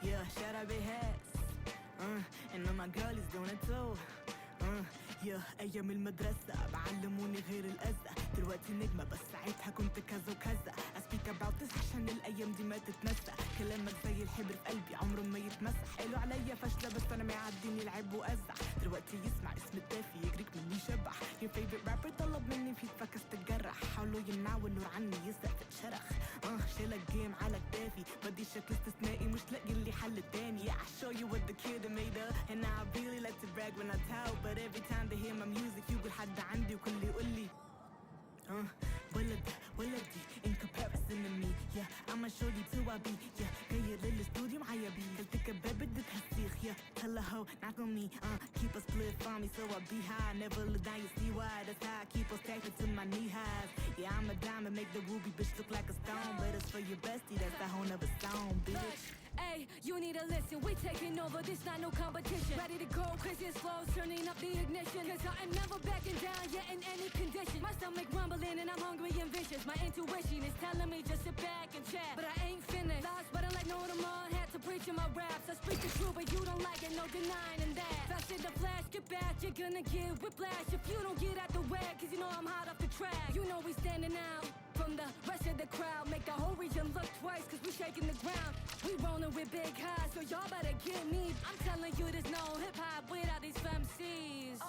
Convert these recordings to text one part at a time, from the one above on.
Yeah, shout out big hats. And all my girlies doing it too. أيام المدرسة بعلموني غير الأذى. دلوقتي نجمة بس ساعتها كنت كذا وكذا. I speak about this عشان الأيام دي ما تتنسى. كلامك زي الحبر في قلبي عمره ما يتمسح. قالوا عليا فاشلة بس أنا معديني لعب وأزع. دلوقتي يسمع اسم الدافي يجريك مني شبح. Your favorite rapper طلب مني فيك فكس تتجرح. حاولوا يمنعوا النور عني يسرق تتشرخ. شيلك جيم على كتافي بدي شكل استثنائي مش لاقي اللي حل تاني. Yeah, I show you what the kid made up. And I really like to brag when I tell. But every time they hear my music يقول حد عندي وكل يقولي ولدي in comparison to me. Yeah, I'ma show you who I be. Yeah, جاي للاستوديو معايا بيه. كلت كباب بدتها السيخ. Yeah, tell a hoe not on me. Keep a split for me so I be high. Never let down, you see why. That's how I keep us tacked to my knee highs. Yeah, I'm a diamond, make the ruby bitch look like a stone. But it's for your bestie, that's the whole nother song, bitch. Hey, you need to listen, we taking over, this not no competition. Ready to go, crazy and slow, turning up the ignition. Cause I am never backing down, yet in any condition. My stomach rumbling and I'm hungry and vicious. My intuition is telling me just sit back and chat. But I ain't finished, lost but I like no tomorrow. Had to preach in my raps, I speak the truth but you don't like it, no denying in that. Fast in the flash, get back, you're gonna get whiplash. If you don't get out the way, cause you know I'm hot off the track. You know we standing out from the rest of the crowd. Make the whole region look twice cause we shaking the ground. We rolling with big highs, so y'all better get me. I'm telling you there's no hip-hop without these femcs.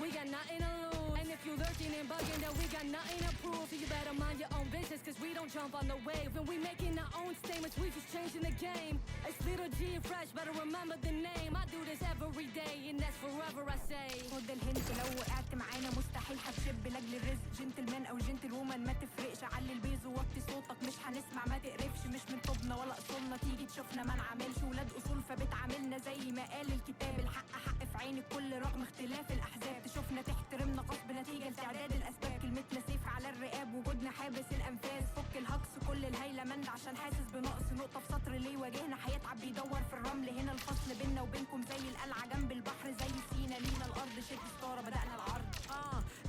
We got nothing to lose. And if you lurking and bugging, then we got nothing to prove. So you better mind your own business, cause we don't jump on the wave. And we making our own statements, we just changing the game. It's Little G and Fresh, better remember the name. I do this every day, and that's forever I say. خد الهنت لو وقعت معانا مستحيل هتشب لاجل الرزق. جنتلمان او جنتل وومن ما تفرقش. علي البيز ووطي صوتك مش هنسمع ما تقرفش. مش من طبنا ولا اصولنا تيجي تشوفنا ما نعملش. ولاد اصول فبتعاملنا زي ما قال الكتاب. الحق حق في عين الكل رغم اختلاف الاحزاب. تشوفنا تحترمنا غصب نتيجة لتعداد الاسباب. كلمتنا سيف على الرقاب وجودنا حابس الانفاس. فك الهجص كل الهيلة مند عشان حاسس بنقص نقطة في سطر ليه واجهنا. هيتعب بيدور في الرمل هنا. الفصل بينا وبينكم زي القلعة جنب البحر زي سينا. لينا الارض شد ستارة بدأنا العرض.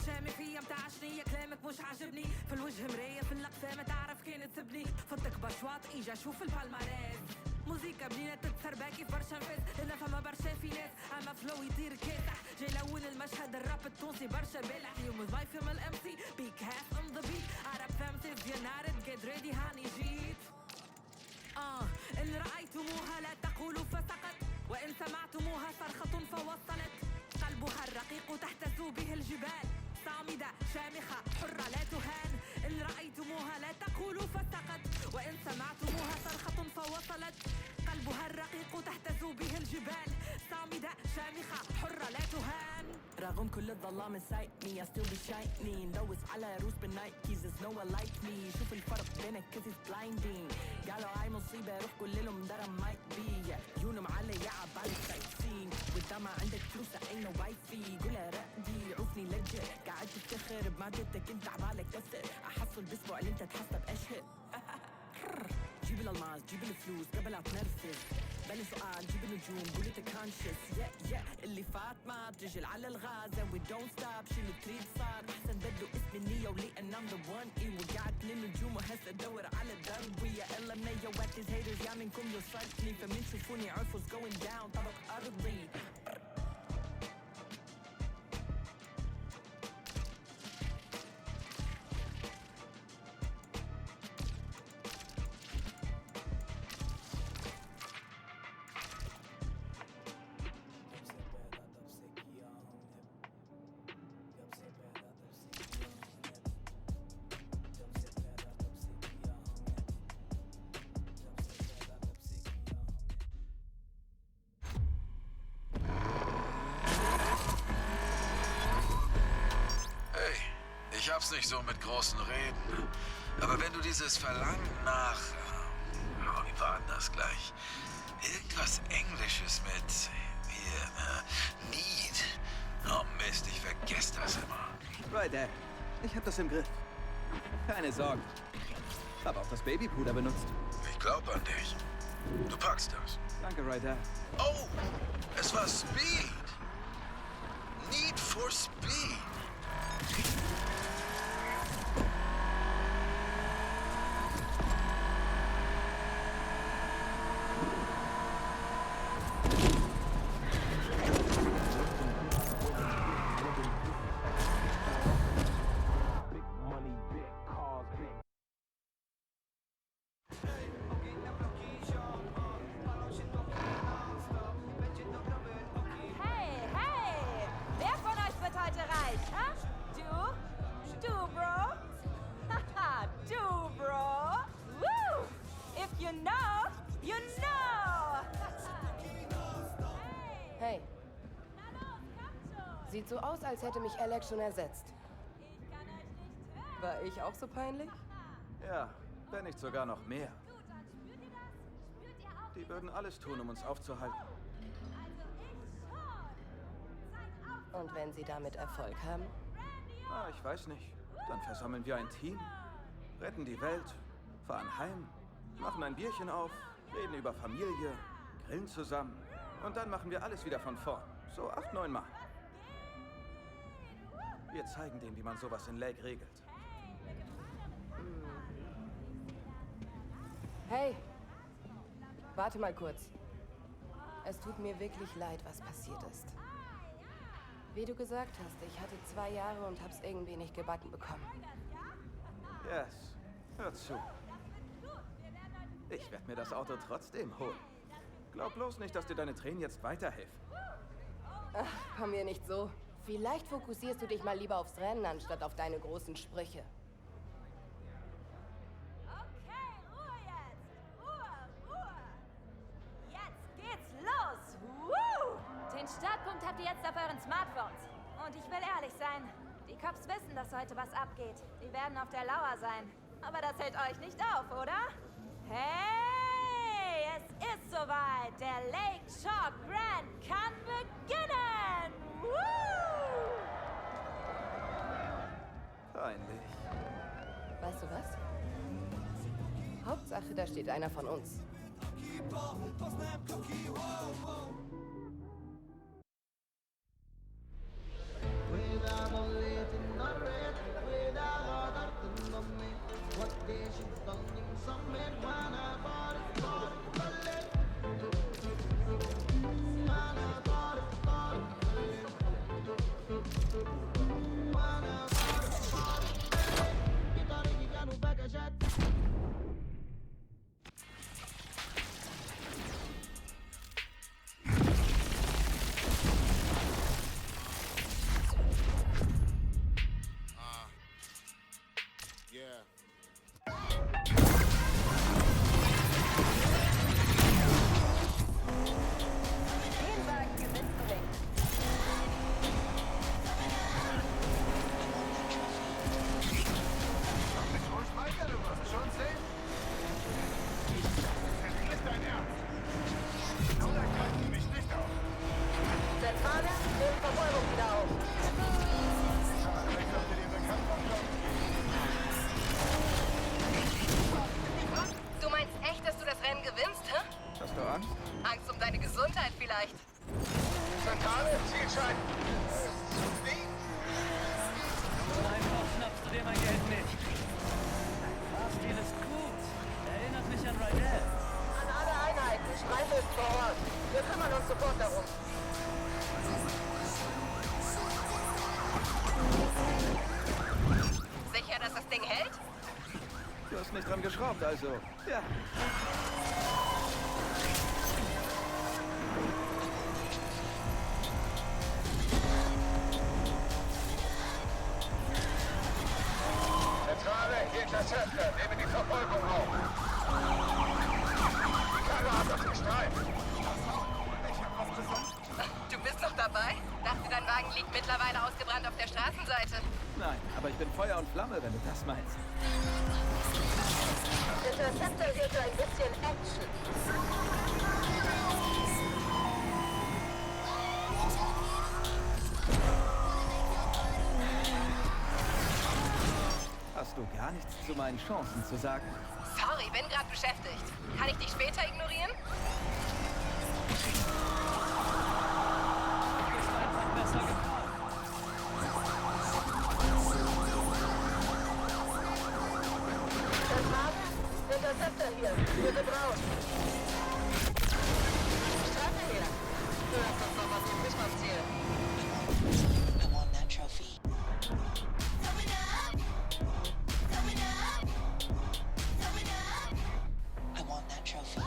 شامي فيا متعشنية كلامك مش عاجبني. في الوجه مراية في اللقفة ما تعرف كانت تبني. فضك بشواط ايجا شوف البالماريز. موسيقى بنينة تتسرباكي في برشا نفاس. هنا فما برشا في ناس اما فلو يطير كاسح. جاي لون المشهد الراب التونسي برشا بالح. يوم الضيف يوم الامسي بيك هاف ام ذا بيت. عرب فامسيز ينارد جيت ريدي هاني جيت. إن رأيتموها لا تقولوا فسقط. وإن سمعتموها صرخة فوصلت. قلبها الرقيق تهتز به الجبال. صامدة شامخة حرة لا تهان. إن رأيتموها لا تقولوا فسقط. وإن سمعتموها صرخة فوصلت. قلبها الرقيق تهتز به الجبال. صامدة شامخة حرة لا تهان. رغم كل الظلام inside me I still be shining. لوس على روس بالنايكيز there's no one like me. شوف الفرق بينك cause it's blinding. قالوا هاي مصيبة روح كل لهم درم might be. يونم علي يعب على السايتسين. والدمع عندك فلوس ain't no wifey. قولها رقدي عوفني لجأ. قاعد تفتخر بمادتك انت عبالك تسر. احصل باسبوع اللي انت تحسب اشهر. جيب الالماس جيب الفلوس قبل لا تنرفز. بلا سؤال جيب النجوم قول انت كونشس. يا اللي فات ما ترجل على الغاز. and we don't stop شنو تريد صار. احسن بدو اسم النيو لان I'm the one. وقعت للنجوم وهسه ادور على الدرب. ويا الا منيا وقت الهيترز يا منكم يوصلتني. فمن شوفوني عرفوا going down طبق ارضي. Ich hab's nicht so mit großen Reden. Aber wenn du dieses Verlangen nach... wie war denn das gleich? Irgendwas Englisches mit... hier, Need. Oh Mist, ich vergesse das immer. Right, Dad. Ich hab das im Griff. Keine Sorgen. Hab auch das Babypuder benutzt. Ich glaub an dich. Du packst das. Danke, Right, Dad. Oh, es war Speed. Need for Speed. know, you know. Hey. Sieht so aus, als hätte mich Alex schon ersetzt. War ich auch so peinlich? Ja, wenn nicht sogar noch mehr. Die würden alles tun, um uns aufzuhalten. Und wenn sie damit Erfolg haben? Ah, ich weiß nicht. Dann versammeln wir ein Team, retten die Welt, fahren heim, machen ein Bierchen auf, reden über Familie, grillen zusammen. Und dann machen wir alles wieder von vorn. So 8, 9 Mal. Wir zeigen denen, wie man sowas in Lake regelt. Hey, warte mal kurz. Es tut mir wirklich leid, was passiert ist. Wie du gesagt hast, ich hatte 2 Jahre und hab's irgendwie nicht gebacken bekommen. Yes, hör zu. Ich werde mir das Auto trotzdem holen. Glaub bloß nicht, dass dir deine Tränen jetzt weiterhelfen. Ach, komm mir nicht so. Vielleicht fokussierst du dich mal lieber aufs Rennen, anstatt auf deine großen Sprüche. Okay, Ruhe jetzt. Ruhe. Jetzt geht's los. Woo! Den Startpunkt habt ihr jetzt auf euren Smartphones. Und ich will ehrlich sein, die Cops wissen, dass heute was abgeht. Die werden auf der Lauer sein. Aber das hält euch nicht auf, oder? Hey, es ist soweit. Der Lake Chalk Grand kann beginnen. Woo! Peinlich. Weißt du was? Hauptsache, da steht einer von uns. Den Wagen gewinnst du nicht. Ruhig weiter, du wirst schon sehen. Das ist dein Ernst. So ergreifen Sie mich nicht auf. Zentrale, nimm Verfolgung wieder auf. Ich sollte dir bekannt vorkommen. Du meinst echt, dass du das Rennen gewinnst, hä? Hast du Angst? Angst um deine Gesundheit vielleicht. Zentrale, Zielschein. Einfach schnappst du dir mein Geld nicht. Dein Fahrstil ist gut. Erinnert mich an Rydell. An alle Einheiten, Streife ist vor Ort. Wir kümmern uns sofort darum. Sicher, dass das Ding hält? Du hast nicht dran geschraubt, also. Ja. Zentrale, Interceptor, nehme die Verfolgung auf. Die Karre hat uns gestreift. Ich hab was gesagt. Du bist noch dabei? Dachte, dein Wagen liegt mittlerweile ausgebrannt auf der Straßenseite. Nein, aber ich bin Feuer und Flamme, wenn du das meinst. Interceptor hier für ein bisschen Action. Hast du gar nichts zu meinen Chancen zu sagen? Sorry, bin gerade beschäftigt. Kann ich dich später ignorieren? Du bist einfach besser gefahren. Zentrale, Interceptor hier. Wir sind raus. Straße her. Du hast uns noch was übrig vom Ziel. I want that trophy. I want that trophy.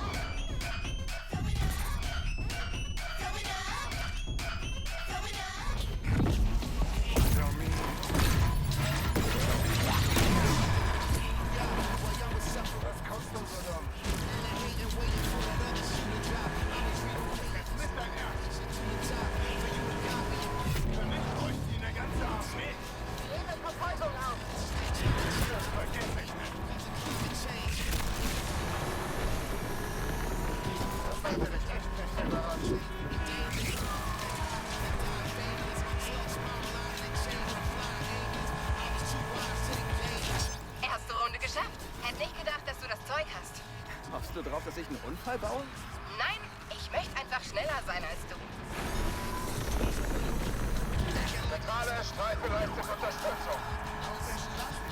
Was kostet uns, oder? du drauf, dass ich einen Unfall baue? Nein, ich möchte einfach schneller sein als du. Zentrale, Streife leistet Unterstützung.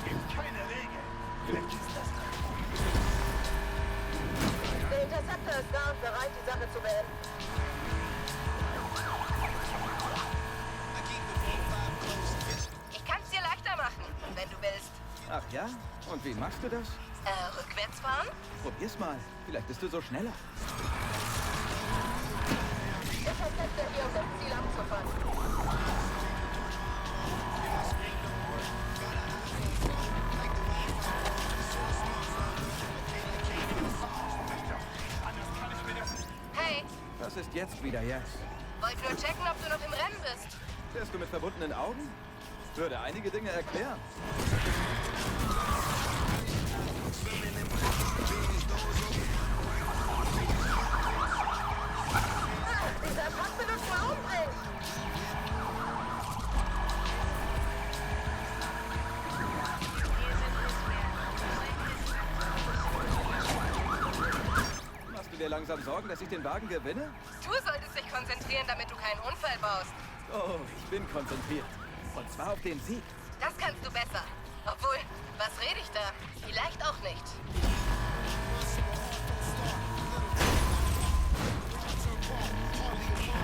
Gibt keine Regel. Vielleicht ist das Der Interceptor ist da und bereit, die Sache zu beenden. Ich kann es dir leichter machen, wenn du willst. Ach ja? Und wie machst du das? Rückwärts fahren? Probier's mal. Vielleicht bist du so schneller. Interceptor hier, um das Ziel abzufangen. Hey, Was ist jetzt wieder, Yes? wollt nur checken, ob du noch im Rennen bist. Fährst du mit verbundenen Augen? Würde einige Dinge erklären. Dieser Pack benutzt mal umbringen. Machst du dir langsam Sorgen, dass ich den Wagen gewinne? Du solltest dich konzentrieren, damit du keinen Unfall baust. Oh, ich bin konzentriert. Und zwar auf den Sieg. Das kannst du besser. Obwohl, was rede ich da? Vielleicht auch nicht.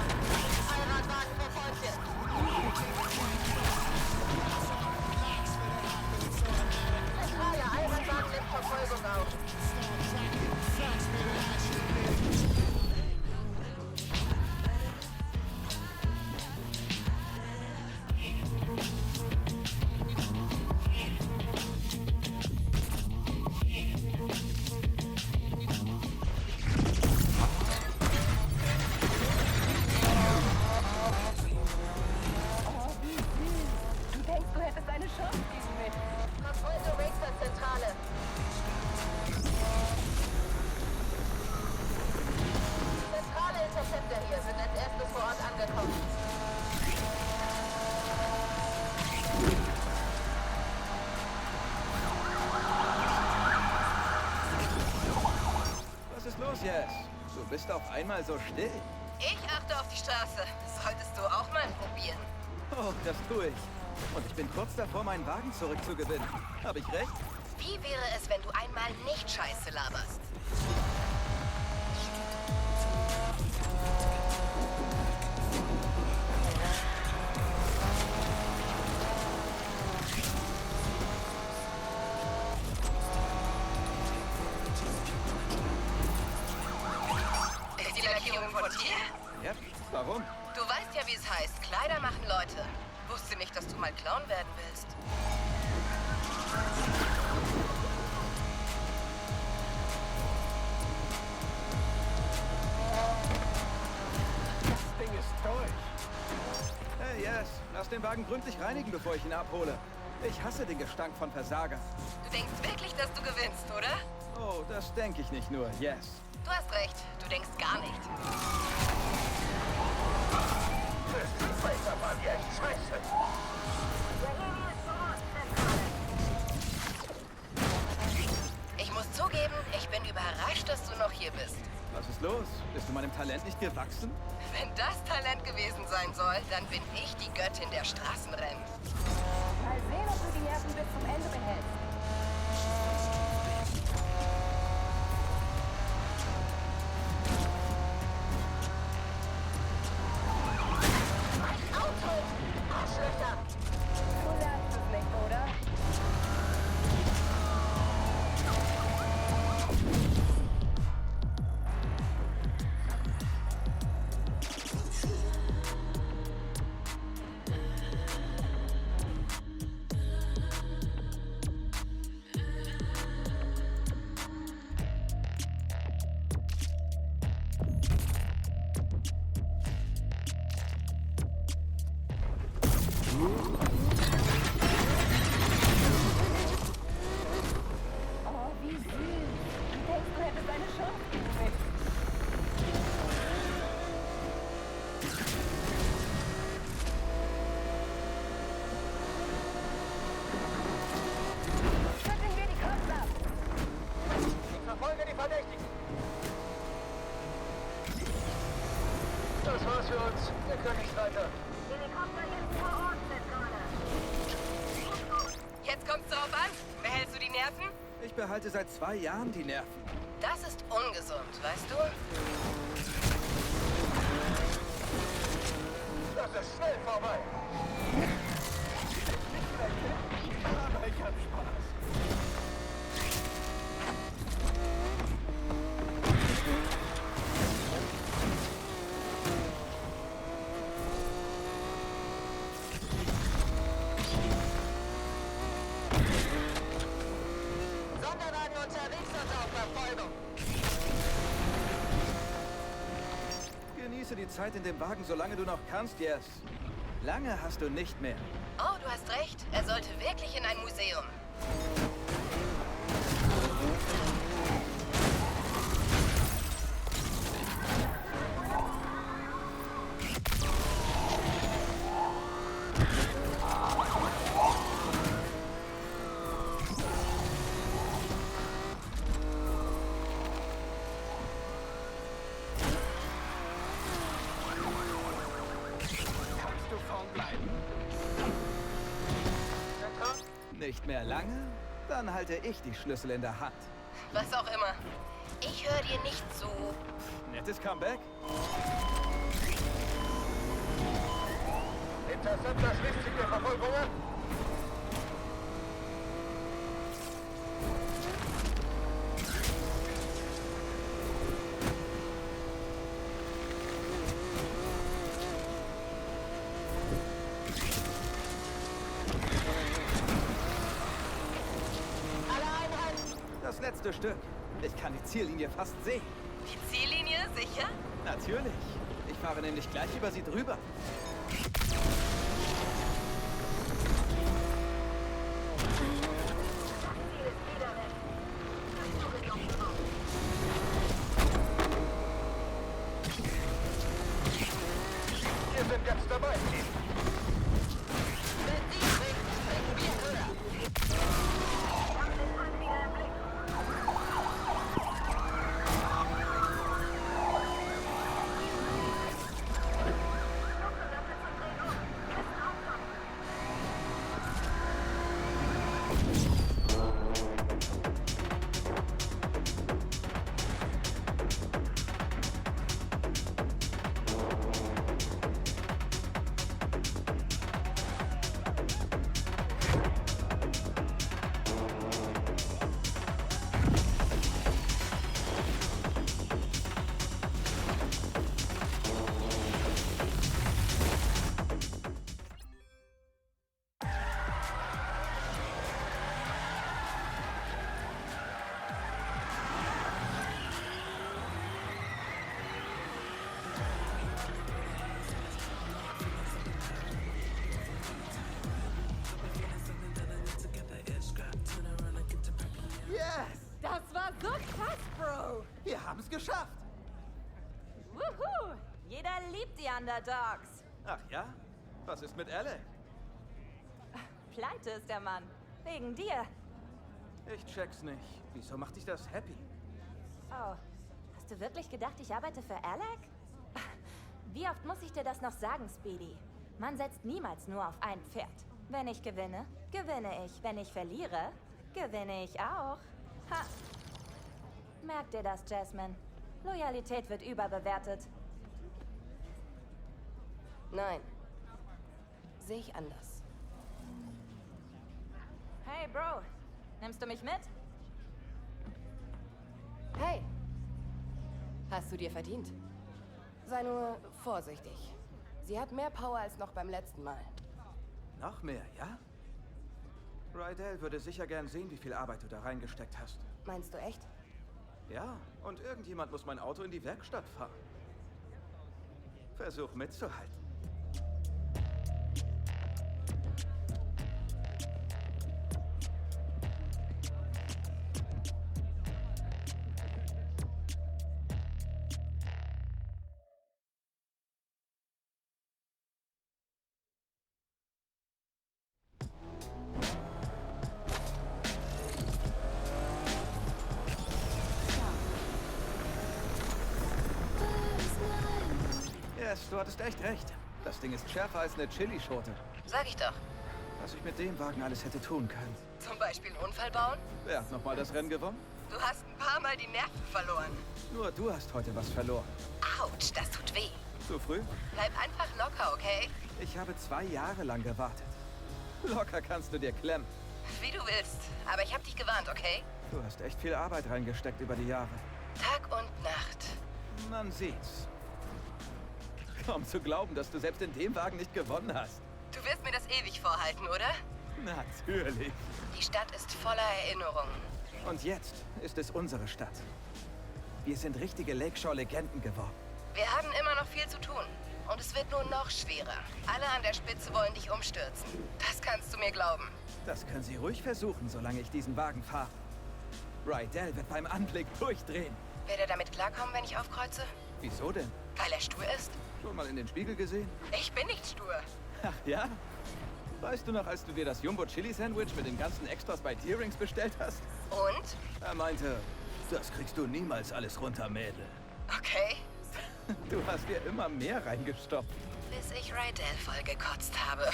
Heiratwagen verfolgt jetzt. Zentrale, Heiratwagen nimmt Verfolgung auf. Du denkst, du hättest eine Chance gegen mich. Verfolge Racer Zentrale. Zentrale Interceptor hier, sind als erstes vor Ort angekommen. Was ist los, Yes? Du bist auf einmal so still. Ich achte auf die Straße. Solltest du auch mal probieren. Oh, das tue ich. Und ich bin kurz davor, meinen Wagen zurückzugewinnen. Habe ich recht? Wie wäre es, wenn du einmal nicht Scheiße laberst? Ist die Lackierung von dir? Ja. Warum? Du weißt ja, wie es heißt. Kleider machen Leute. Wusste nicht, dass du mal Clown werden willst. Das Ding ist durch. Hey, Yes. Lass den Wagen gründlich reinigen, bevor ich ihn abhole. Ich hasse den Gestank von Versager. Du denkst wirklich, dass du gewinnst, oder? Oh, das denke ich nicht nur. Yes. Du hast recht. Du denkst gar nicht. Das Racer war wie echt scheiße. Ich muss zugeben, ich bin überrascht, dass du noch hier bist. Was ist los? Bist du meinem Talent nicht gewachsen? Wenn das Talent gewesen sein soll, dann bin ich die Göttin der Straßenrennen. Mal sehen, ob du die Nerven bis zum Ende behältst. Auto! Arschlöcher! Du lernst es nicht, oder? Oh, wie süß. Du denkst, du hättest eine Chance gegen mich. Schütteln wir die Cops ab. Ich verfolge die Verdächtigen. uns. Wir können nicht weiter. Helikopter jetzt vor Ort, Zentrale. Jetzt kommt's drauf an. Behältst du die Nerven? Ich behalte seit 2 Jahren die Nerven. Das ist ungesund, weißt du? Das ist schnell vorbei. Aber ich hab Spaß. Sonderwagen unterwegs und auf Verfolgung. Genieße die Zeit in dem Wagen, solange du noch kannst, Yes. Lange hast du nicht mehr. Oh, du hast recht. Er sollte wirklich in ein Museum. Kannst du vorn bleiben? Nicht mehr lange? Dann halte ich die Schlüssel in der Hand. Was auch immer. Ich höre dir nicht zu. Nettes Comeback? Interceptor schließt sich der Verfolgung an. Das letzte Stück. Ich kann die Ziellinie fast sehen. Die Ziellinie, sicher? Natürlich. Ich fahre nämlich gleich über sie drüber. Wir sind ganz dabei. Wenn sie springt, springen wir höher. Yes! Das war so krass, Bro. Wir haben es geschafft! Wuhu! Jeder liebt die Underdogs. Ach ja? Was ist mit Alec? Pleite ist der Mann. Wegen dir. Ich check's nicht. Wieso macht dich das happy? Oh, hast du wirklich gedacht, ich arbeite für Alec? Wie oft muss ich dir das noch sagen, Speedy? Man setzt niemals nur auf ein Pferd. Wenn ich gewinne, gewinne ich. Wenn ich verliere, gewinne ich auch. Ha! Merk dir das, Jasmine. Loyalität wird überbewertet. Nein. Sehe ich anders. Hey, Bro. Nimmst du mich mit? Hey. Hast du dir verdient. Sei nur vorsichtig. Sie hat mehr Power als noch beim letzten Mal. Noch mehr, ja? Rydell würde sicher gern sehen, wie viel Arbeit du da reingesteckt hast. Meinst du echt? Ja, und irgendjemand muss mein Auto in die Werkstatt fahren. Versuch mitzuhalten. Yes, du hattest echt recht. Das Ding ist schärfer als eine Chilischote. Sag ich doch. Was ich mit dem Wagen alles hätte tun können. Zum Beispiel einen Unfall bauen? Wer hat nochmal das Rennen gewonnen? Du hast ein paar Mal die Nerven verloren. Nur du hast heute was verloren. Autsch, das tut weh. Zu früh? Bleib einfach locker, okay? Ich habe 2 Jahre lang gewartet. Locker kannst du dir klemmen. Wie du willst. Aber ich hab dich gewarnt, okay? Du hast echt viel Arbeit reingesteckt über die Jahre. Tag und Nacht. Man sieht's. Kaum zu glauben, dass du selbst in dem Wagen nicht gewonnen hast. Du wirst mir das ewig vorhalten, oder? Natürlich. Die Stadt ist voller Erinnerungen. Und jetzt ist es unsere Stadt. Wir sind richtige Lakeshore-Legenden geworden. Wir haben immer noch viel zu tun. Und es wird nur noch schwerer. Alle an der Spitze wollen dich umstürzen. Das kannst du mir glauben. Das können Sie ruhig versuchen, solange ich diesen Wagen fahre. Rydell wird beim Anblick durchdrehen. Wird er damit klarkommen, wenn ich aufkreuze? Wieso denn? Weil er stur ist? Schon mal in den Spiegel gesehen? Ich bin nicht stur. Ach ja? Weißt du noch, als du dir das Jumbo-Chili-Sandwich mit den ganzen Extras bei Tierings bestellt hast? Und? Er meinte, das kriegst du niemals alles runter, Mädel. Okay. Du hast dir immer mehr reingestopft. Bis ich Rydell vollgekotzt habe.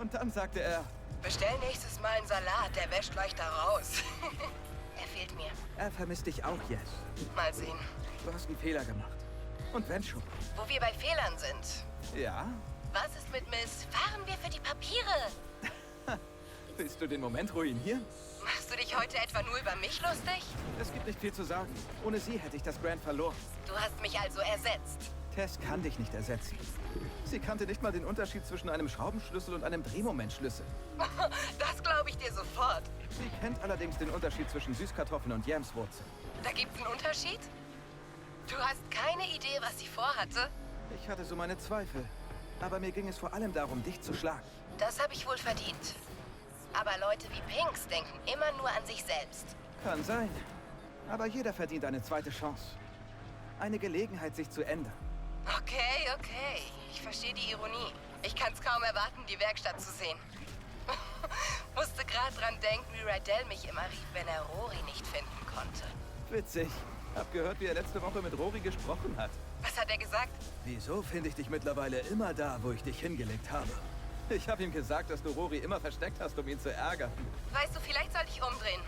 Und dann sagte er, Bestell nächstes Mal einen Salat, der wäscht leichter raus. Er fehlt mir. er vermisst dich auch, Yes. Mal sehen. Du hast einen Fehler gemacht. Und wenn schon. Wo wir bei Fehlern sind. Ja? Was ist mit Miss? Fahren wir für die Papiere? Willst du den Moment ruinieren? Machst du dich heute etwa nur über mich lustig? Es gibt nicht viel zu sagen. Ohne sie hätte ich das Grand verloren. Du hast mich also ersetzt. Tess kann dich nicht ersetzen. Sie kannte nicht mal den Unterschied zwischen einem Schraubenschlüssel und einem Drehmomentschlüssel. Das glaube ich dir sofort. Sie kennt allerdings den Unterschied zwischen Süßkartoffeln und Yamswurzeln. Da gibt's einen Unterschied? Du hast keine Idee, was sie vorhatte? Ich hatte so meine Zweifel. Aber mir ging es vor allem darum, dich zu schlagen. Das habe ich wohl verdient. Aber Leute wie Pinks denken immer nur an sich selbst. Kann sein. Aber jeder verdient eine zweite Chance. Eine Gelegenheit, sich zu ändern. Okay, okay. Ich verstehe die Ironie. Ich kann's kaum erwarten, die Werkstatt zu sehen. Musste gerade dran denken, wie Rydell mich immer rief, wenn er Rory nicht finden konnte. Witzig. Hab gehört, wie er letzte Woche mit Rory gesprochen hat. Was hat er gesagt? Wieso finde ich dich mittlerweile immer da, wo ich dich hingelegt habe? Ich habe ihm gesagt, dass du Rory immer versteckt hast, um ihn zu ärgern. Weißt du, vielleicht sollte ich umdrehen.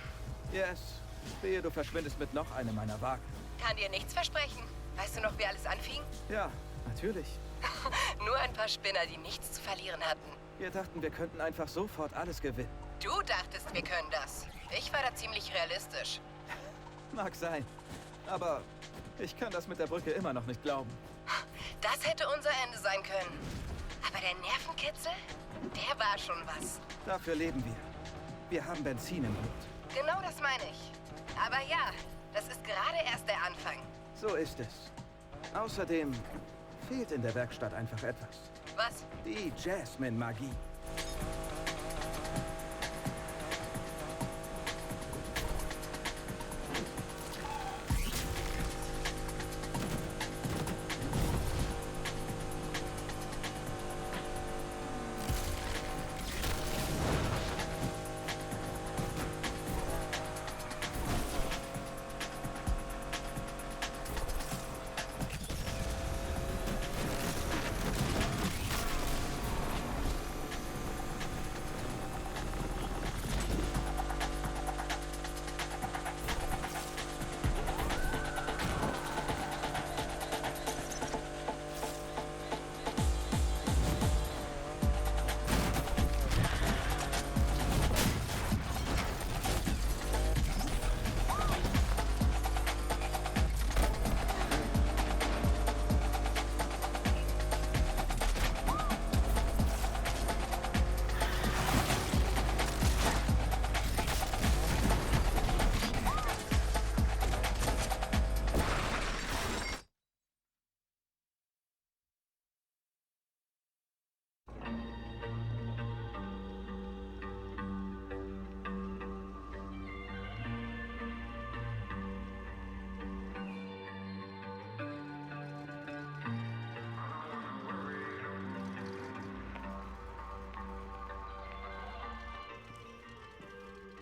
Yes. Wehe, du verschwindest mit noch einem meiner Wagen. Kann dir nichts versprechen. Weißt du noch, wie alles anfing? Ja, natürlich. Nur ein paar Spinner, die nichts zu verlieren hatten. Wir dachten, wir könnten einfach sofort alles gewinnen. Du dachtest, wir können das. Ich war da ziemlich realistisch. Mag sein. Aber ich kann das mit der Brücke immer noch nicht glauben. Das hätte unser Ende sein können. Aber der Nervenkitzel, der war schon was. Dafür leben wir. Wir haben Benzin im Blut. Genau das meine ich. Aber ja, das ist gerade erst der Anfang. So ist es. Außerdem fehlt in der Werkstatt einfach etwas. Was? Die Jasmine-Magie.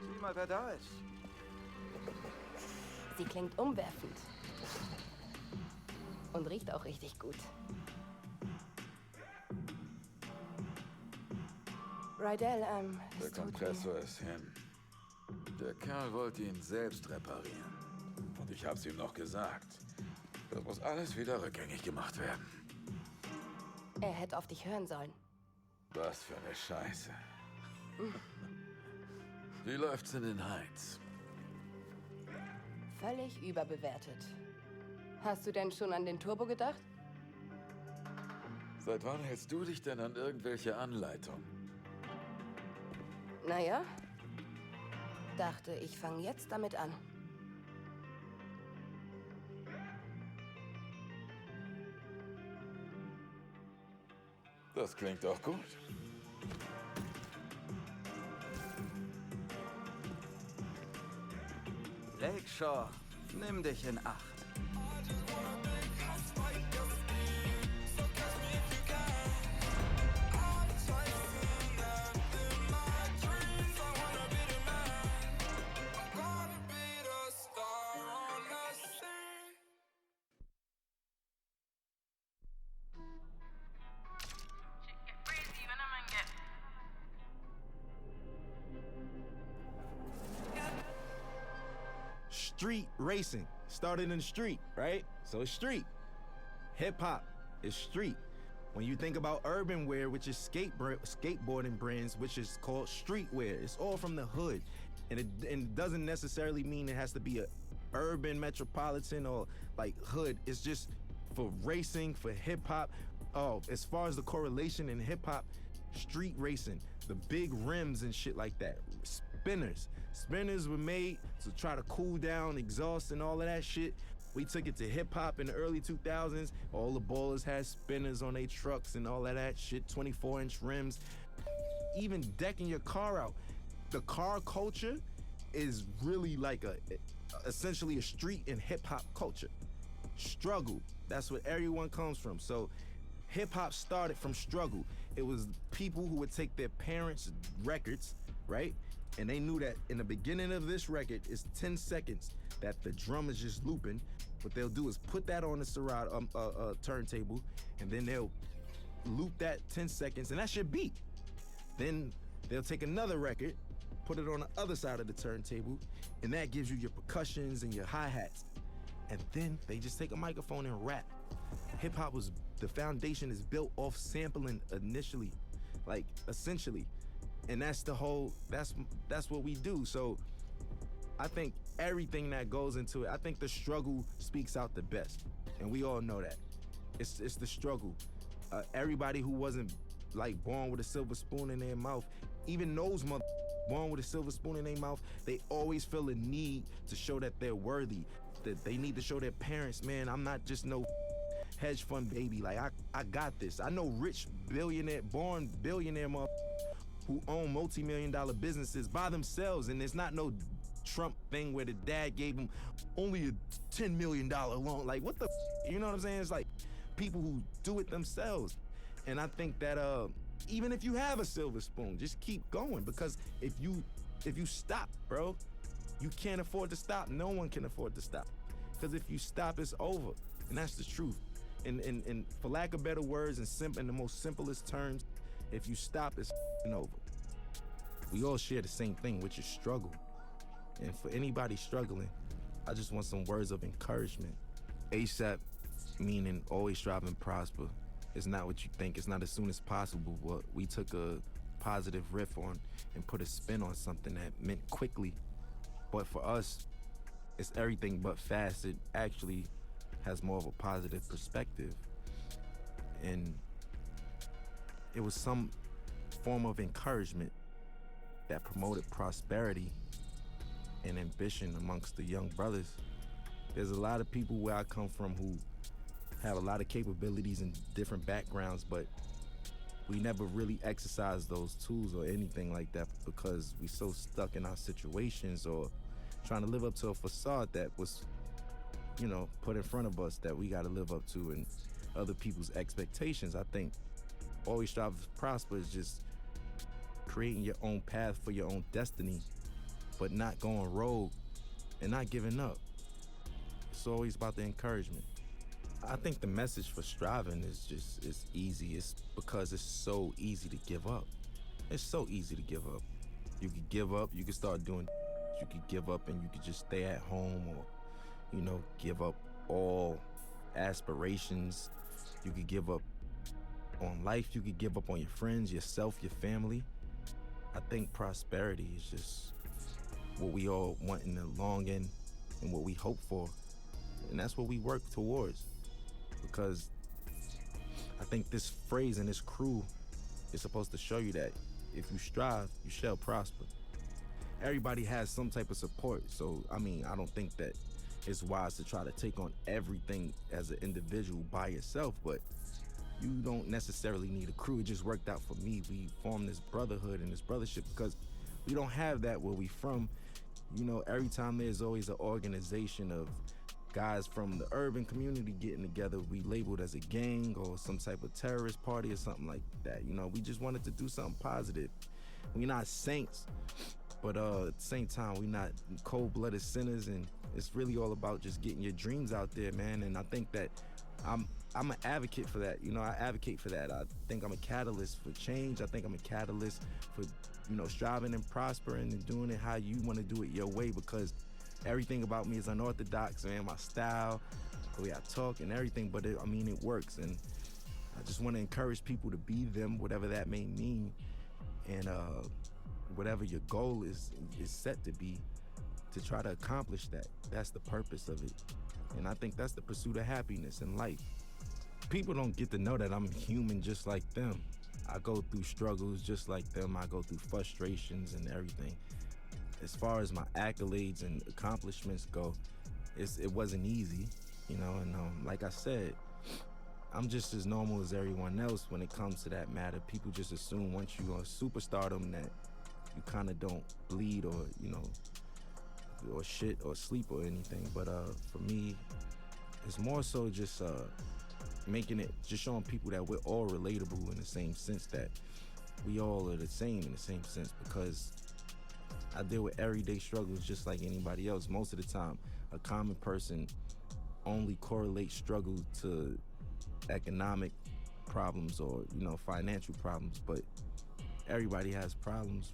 Sieh mal, wer da ist. Sie klingt umwerfend. Und riecht auch richtig gut. Rydell, Der es tut mir... Kompressor ist hin. Der Kerl wollte ihn selbst reparieren. Und ich hab's ihm noch gesagt. Das muss alles wieder rückgängig gemacht werden. Er hätte auf dich hören sollen. Was für eine Scheiße. Wie läuft's in den Heights? Völlig überbewertet. Hast du denn schon an den Turbo gedacht? Seit wann hältst du dich denn an irgendwelche Anleitungen? Naja, dachte, ich fange jetzt damit an. Das klingt doch gut. Lakeshore, nimm dich in Acht. Street racing started in the street, right? So it's street. Hip hop is street. When you think about urban wear, which is skateboarding brands, which is called streetwear, it's all from the hood. And it doesn't necessarily mean it has to be a urban metropolitan or like hood. It's just for racing, for hip hop. Oh, as far as the correlation in hip hop, street racing, the big rims and shit like that, spinners. Spinners were made to try to cool down exhaust and all of that shit. We took it to hip hop in the early 2000s. All the ballers had spinners on their trucks and all of that shit, 24-inch rims. Even decking your car out. The car culture is really like essentially a street and hip hop culture. Struggle, that's what everyone comes from. So hip hop started from struggle. It was people who would take their parents' records, right? And they knew that in the beginning of this record, it's 10 seconds that the drum is just looping. What they'll do is put that on the Serato turntable, and then they'll loop that 10 seconds, and that's your beat. Then they'll take another record, put it on the other side of the turntable, and that gives you your percussions and your hi-hats. And then they just take a microphone and rap. Hip-hop was, the foundation is built off sampling initially, like essentially. And that's the whole, that's what we do. So I think everything that goes into it, I think the struggle speaks out the best. And we all know that. It's the struggle. Everybody who wasn't like born with a silver spoon in their mouth, even those born with a silver spoon in their mouth, they always feel a need to show that they're worthy, that they need to show their parents, man, I'm not just no hedge fund baby. Like I got this. I know rich billionaire, born billionaire who own multi-million-dollar businesses by themselves, and it's not no Trump thing where the dad gave him only a $10 million loan. Like, what the, you know what I'm saying? It's like people who do it themselves. And I think that even if you have a silver spoon, just keep going, because if you stop, bro, you can't afford to stop. No one can afford to stop, because if you stop, it's over, and that's the truth. And for lack of better words, in the most simplest terms, if you stop, it's over. We all share the same thing, which is struggle. And for anybody struggling, I just want some words of encouragement. ASAP, meaning always strive and prosper. It's not what you think. It's not as soon as possible. But we took a positive riff on and put a spin on something that meant quickly. But for us, it's everything but fast. It actually has more of a positive perspective. And it was some form of encouragement that promoted prosperity and ambition amongst the young brothers. There's a lot of people where I come from who have a lot of capabilities and different backgrounds, but we never really exercise those tools or anything like that because we so stuck in our situations or trying to live up to a facade that was, put in front of us that we got to live up to and other people's expectations. I think always strive to prosper is just creating your own path for your own destiny, but not going rogue and not giving up. It's always about the encouragement. I think the message for striving is easy. It's because it's so easy to give up. It's so easy to give up. You could give up, you could start doing, you could give up and you could just stay at home or, give up all aspirations. You could give up on life, you could give up on your friends, yourself, your family. I think prosperity is just what we all want in the long end and what we hope for. And that's what we work towards. Because I think this phrase and this crew is supposed to show you that if you strive, you shall prosper. Everybody has some type of support. So, I don't think that it's wise to try to take on everything as an individual by yourself, but you don't necessarily need a crew. It just worked out for me. We formed this brotherhood and this brothership because we don't have that where we from. Every time there's always an organization of guys from the urban community getting together, we labeled as a gang or some type of terrorist party or something like that. We just wanted to do something positive. We're not saints, but at the same time, we're not cold-blooded sinners, and it's really all about just getting your dreams out there, man. And I think that I'm an advocate for that. I advocate for that. I think I'm a catalyst for change. I think I'm a catalyst for, striving and prospering and doing it how you want to do it your way, because everything about me is unorthodox, man. My style, the way I talk and everything, but it works. And I just want to encourage people to be them, whatever that may mean. And whatever your goal is set to be, to try to accomplish that. That's the purpose of it. And I think that's the pursuit of happiness in life. People don't get to know that I'm human just like them. I go through struggles just like them. I go through frustrations and everything. As far as my accolades and accomplishments go, it wasn't easy, and like I said, I'm just as normal as everyone else when it comes to that matter. People just assume once you're a superstardom that you kind of don't bleed or, or shit or sleep or anything. But for me, it's more so just just showing people that we're all relatable in the same sense, that we all are the same in the same sense, because I deal with everyday struggles just like anybody else. Most of the time, a common person only correlates struggle to economic problems or, financial problems, but everybody has problems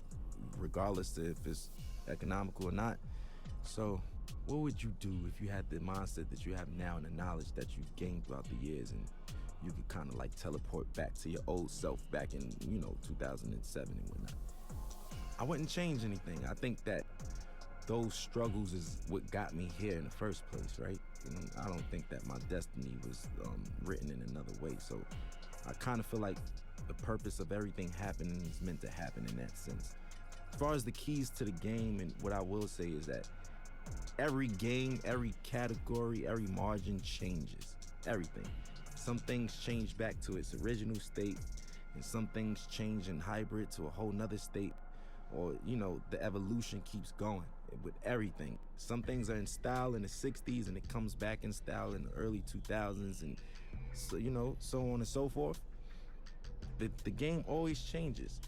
regardless of if it's economical or not. So what would you do if you had the mindset that you have now and the knowledge that you've gained throughout the years, and you could kind of like teleport back to your old self back in, 2007 and whatnot? I wouldn't change anything. I think that those struggles is what got me here in the first place, right? I don't think that my destiny was written in another way. So I kind of feel like the purpose of everything happening is meant to happen in that sense. As far as the keys to the game, and what I will say is that every game, every category, every margin changes. Everything. Some things change back to its original state, and some things change in hybrid to a whole nother state. Or, the evolution keeps going with everything. Some things are in style in the 60s and it comes back in style in the early 2000s, and so, so on and so forth. The game always changes.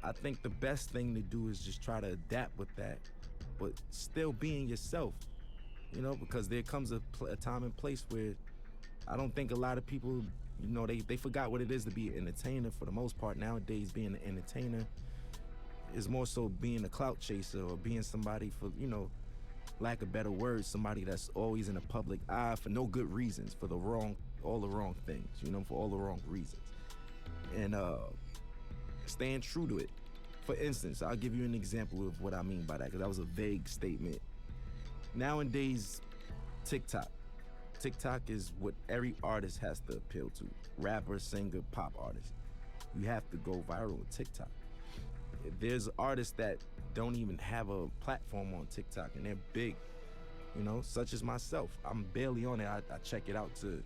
I think the best thing to do is just try to adapt with that, but still being yourself, because there comes a time and place where I don't think a lot of people, they forgot what it is to be an entertainer for the most part. Nowadays, being an entertainer is more so being a clout chaser or being somebody for, lack of better words, somebody that's always in the public eye for no good reasons, for all the wrong things, for all the wrong reasons. And staying true to it. For instance, I'll give you an example of what I mean by that, because that was a vague statement. Nowadays, TikTok is what every artist has to appeal to. Rapper, singer, pop artist. You have to go viral with TikTok. There's artists that don't even have a platform on TikTok, and they're big, such as myself. I'm barely on it. I check it out to,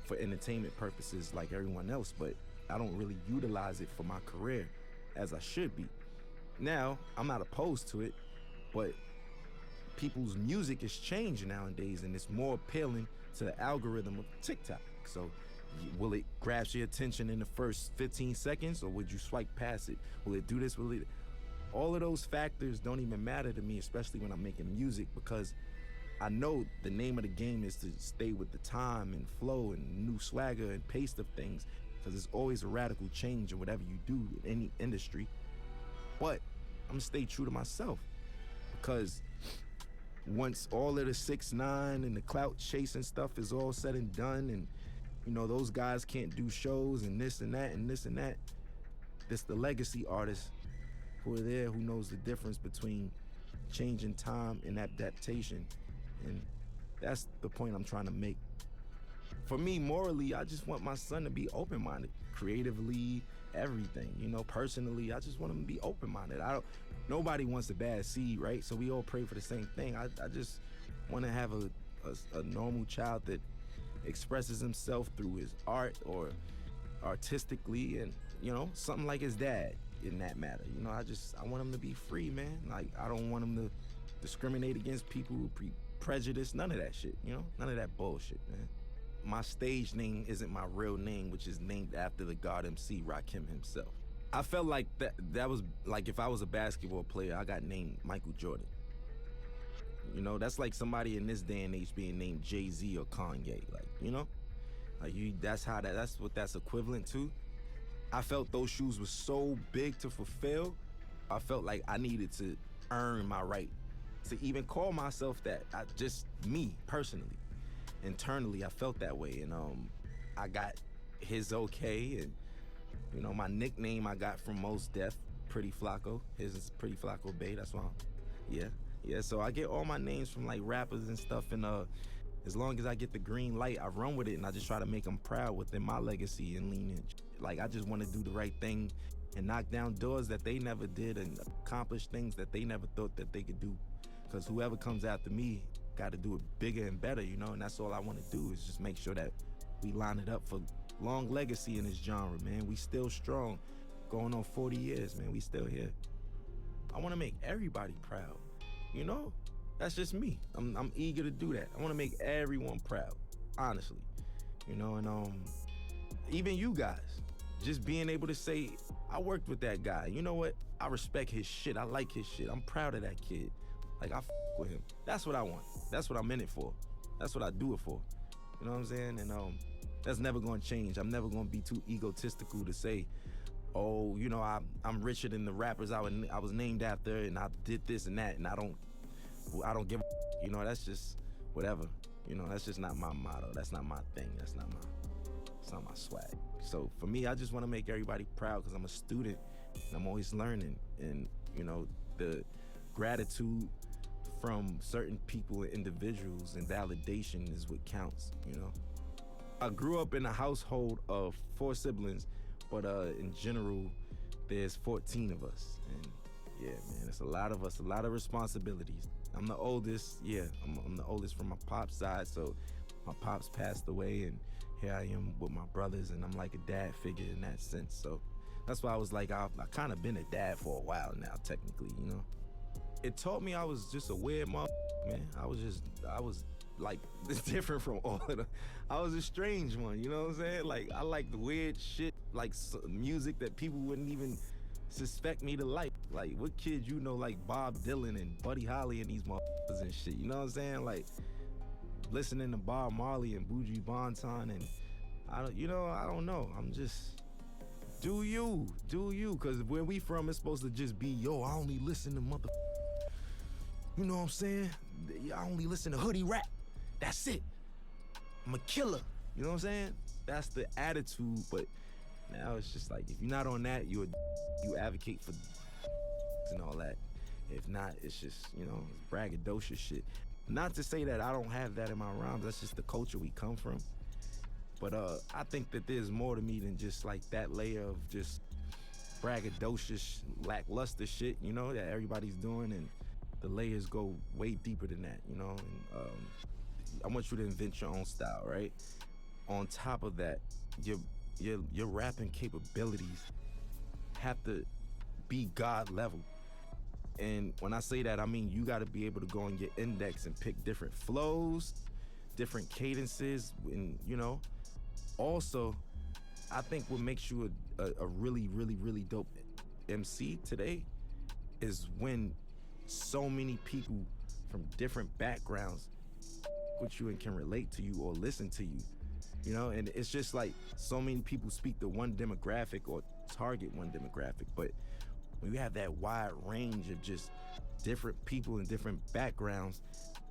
for entertainment purposes like everyone else, but I don't really utilize it for my career as I should be. Now, I'm not opposed to it, but people's music is changing nowadays, and it's more appealing to the algorithm of TikTok. So will it grasp your attention in the first 15 seconds, or would you swipe past it? Will it do this? All of those factors don't even matter to me, especially when I'm making music, because I know the name of the game is to stay with the time and flow and new swagger and pace of things. because it's always a radical change in whatever you do in any industry. But I'm gonna stay true to myself, because once all of the 6ix9ine and the clout chasing stuff is all said and done, and you know those guys can't do shows and this and that and this and that, it's the legacy artists who are there who knows the difference between changing time and adaptation. And that's the point I'm trying to make. For me, morally, I just want my son to be open-minded, creatively, everything. You know, personally, I just want him to be open-minded. Nobody wants a bad seed, right? So we all pray for the same thing. I just want to have a normal child that expresses himself through his art or artistically, and you know, something like his dad in that matter. You know, I want him to be free, man. Like, I don't want him to discriminate against people, prejudice, none of that shit, you know? None of that bullshit, man. My stage name isn't my real name, which is named after the God MC, Rakim himself. I felt like that was like if I was a basketball player, I got named Michael Jordan. You know, that's like somebody in this day and age being named Jay-Z or Kanye, like, you know? Like, that's what that's equivalent to. I felt those shoes were so big to fulfill. I felt like I needed to earn my right to even call myself that. Just me, personally. Internally, I felt that way, and I got his okay, and you know, my nickname I got from Mos Def, Pretty Flacco. His is Pretty Flacco Bay, that's why yeah, so I get all my names from like rappers and stuff, and as long as I get the green light, I run with it, and I just try to make them proud within my legacy and lineage. Like, I just want to do the right thing and knock down doors that they never did and accomplish things that they never thought that they could do. Because whoever comes after me got to do it bigger and better, you know, and that's all I want to do is just make sure that we line it up for long legacy in this genre, man. We still strong, going on 40 years, man. We still here. I want to make everybody proud, you know? That's just me. I'm eager to do that. I want to make everyone proud, honestly, you know, and even you guys, just being able to say, I worked with that guy. You know what? I respect his shit. I like his shit. I'm proud of that kid. Like, I with him. That's what I want. That's what I'm in it for. That's what I do it for. You know what I'm saying? And that's never gonna change. I'm never gonna be too egotistical to say, oh, you know, I'm richer than the rappers I was named after, and I did this and that, and I don't give a, you know, that's just whatever. You know, that's just not my motto. That's not my thing. It's not my swag. So for me, I just want to make everybody proud because I'm a student and I'm always learning. And, you know, the gratitude from certain people and individuals and validation is what counts, you know? I grew up in a household of 4 siblings, but in general, there's 14 of us. And yeah, man, it's a lot of us, a lot of responsibilities. I'm the oldest, I'm the oldest from my pop's side, so my pops passed away, and here I am with my brothers, and I'm like a dad figure in that sense. So that's why I was like, I kind of been a dad for a while now, technically, you know? It taught me I was just a weird man. I was like different from all of them. I was a strange one, you know what I'm saying? Like, I like the weird shit, like music that people wouldn't even suspect me to like. Like, what kid you know like Bob Dylan and Buddy Holly and these motherfuckers and shit, you know what I'm saying? Like, listening to Bob Marley and Buju Banton, and I don't know. I'm just, do you, because where we from, it's supposed to just be, yo, I only listen to you know what I'm saying? I only listen to hoodie rap. That's it. I'm a killer. You know what I'm saying? That's the attitude, but now it's just like, if you're not on that, you advocate for and all that. If not, it's just, you know, braggadocious shit. Not to say that I don't have that in my rhymes, that's just the culture we come from. But I think that there's more to me than just like that layer of just braggadocious, lackluster shit, you know, that everybody's doing, and the layers go way deeper than that, you know? And I want you to invent your own style, right? On top of that, your rapping capabilities have to be God level. And when I say that, I mean you gotta be able to go on your index and pick different flows, different cadences, and you know. Also, I think what makes you a really, really, really dope MC today is when so many people from different backgrounds with you and can relate to you or listen to you. You know, and it's just like so many people speak to one demographic or target one demographic, but when you have that wide range of just different people and different backgrounds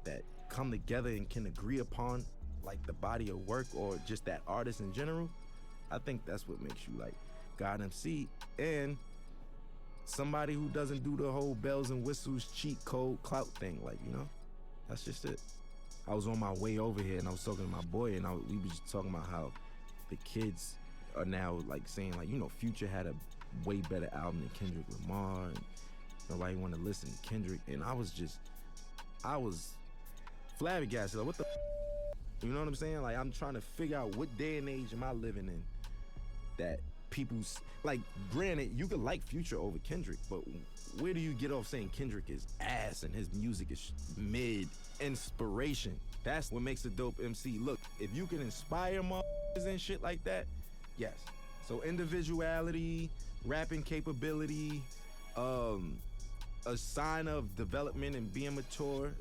that come together and can agree upon like the body of work or just that artist in general, I think that's what makes you like God MC and somebody who doesn't do the whole bells and whistles cheat code clout thing, like, you know, that's just it. I was on my way over here and I was talking to my boy and we was just talking about how the kids are now like saying like, you know, Future had a way better album than Kendrick Lamar and nobody wanted to listen to Kendrick, and I was flabbergasted, like, what the you know what I'm saying? Like, I'm trying to figure out what day and age am I living in that people's, like, granted, you could like Future over Kendrick, but where do you get off saying Kendrick is ass and his music is mid? Inspiration. That's what makes a dope MC. Look, if you can inspire motherfuckers and shit like that, yes. So individuality, rapping capability, a sign of development and being mature,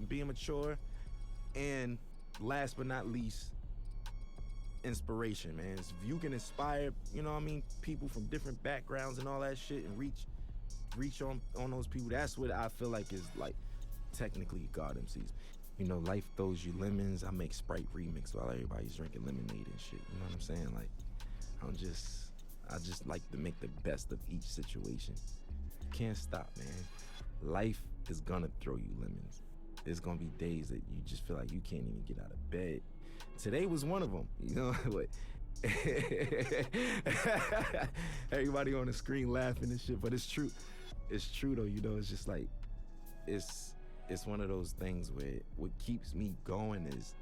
and last but not least, inspiration, man. If you can inspire, you know what I mean, people from different backgrounds and all that shit and reach on those people, that's what I feel like is like technically God MCs. You know, life throws you lemons. I make Sprite remix while everybody's drinking lemonade and shit. You know what I'm saying? Like, I just like to make the best of each situation. Can't stop, man. Life is gonna throw you lemons. There's gonna be days that you just feel like you can't even get out of bed. Today was one of them, you know? Everybody on the screen laughing and shit, but it's true. It's true though, you know, it's just like, it's one of those things where what keeps me going is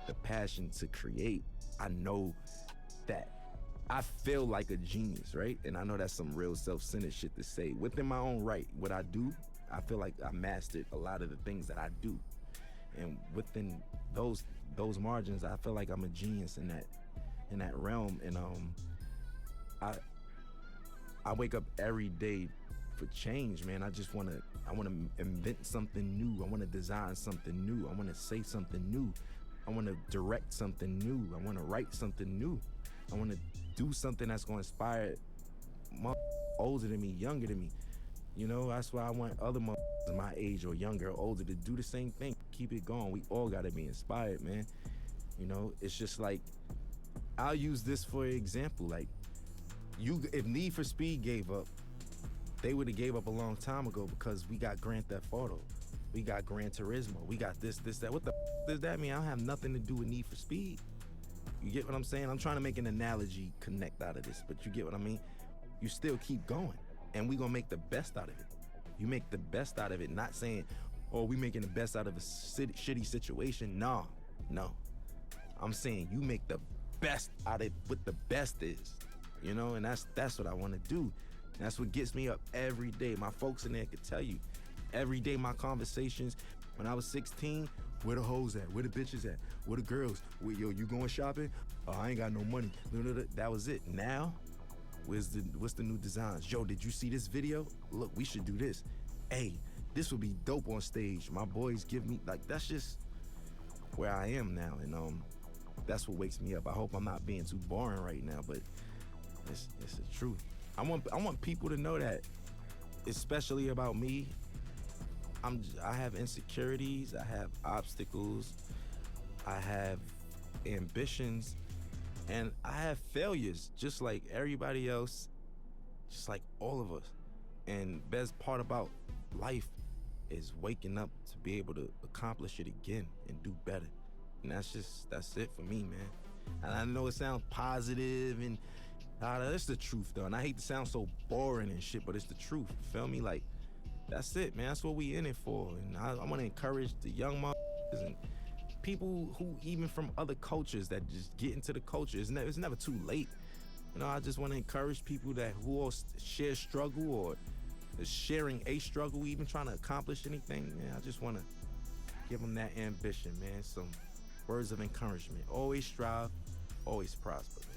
the passion to create. I know that I feel like a genius, right? And I know that's some real self-centered shit to say. Within my own right, what I do, I feel like I mastered a lot of the things that I do. And within those margins, I feel like I'm a genius in that realm. And I wake up every day for change, man. I wanna invent something new. I wanna design something new. I wanna say something new. I wanna direct something new. I wanna write something new. I wanna do something that's gonna inspire older than me, younger than me. You know, that's why I want other my age or younger or older to do the same thing. Keep it going. We all gotta be inspired, man. You know, it's just like, I'll use this for example. Like, if Need for Speed gave up, they would have gave up a long time ago because we got Grand Theft Auto. We got Gran Turismo. We got this, that. What the does that mean? I don't have nothing to do with Need for Speed. You get what I'm saying? I'm trying to make an analogy connect out of this, but you get what I mean? You still keep going, and we gonna make the best out of it. You make the best out of it, not saying, oh, we making the best out of a shitty situation. No. I'm saying you make the best out of what the best is, you know? And that's what I wanna do. And that's what gets me up every day. My folks in there could tell you. Every day my conversations, when I was 16, where the hoes at? Where the bitches at? Where the girls? Yo, you going shopping? Oh, I ain't got no money. That was it. Now, what's the new designs? Yo, did you see this video? Look, we should do this. Hey, this would be dope on stage. My boys give me, like, that's just where I am now. And that's what wakes me up. I hope I'm not being too boring right now, but it's the truth. I want people to know that, especially about me, I have insecurities, I have obstacles, I have ambitions, and I have failures, just like everybody else, just like all of us. And best part about life is waking up to be able to accomplish it again and do better. And that's it for me, man. And I know it sounds positive and that's the truth though. And I hate to sound so boring and shit, but it's the truth. You feel me? Like, that's it, man. That's what we in it for. And I want to encourage the young motherfuckers and people who even from other cultures that just get into the culture. It's never too late. You know, I just want to encourage people who all share struggle or is sharing a struggle, even trying to accomplish anything. Man, I just want to give them that ambition, man. Some words of encouragement. Always strive, always prosper, man.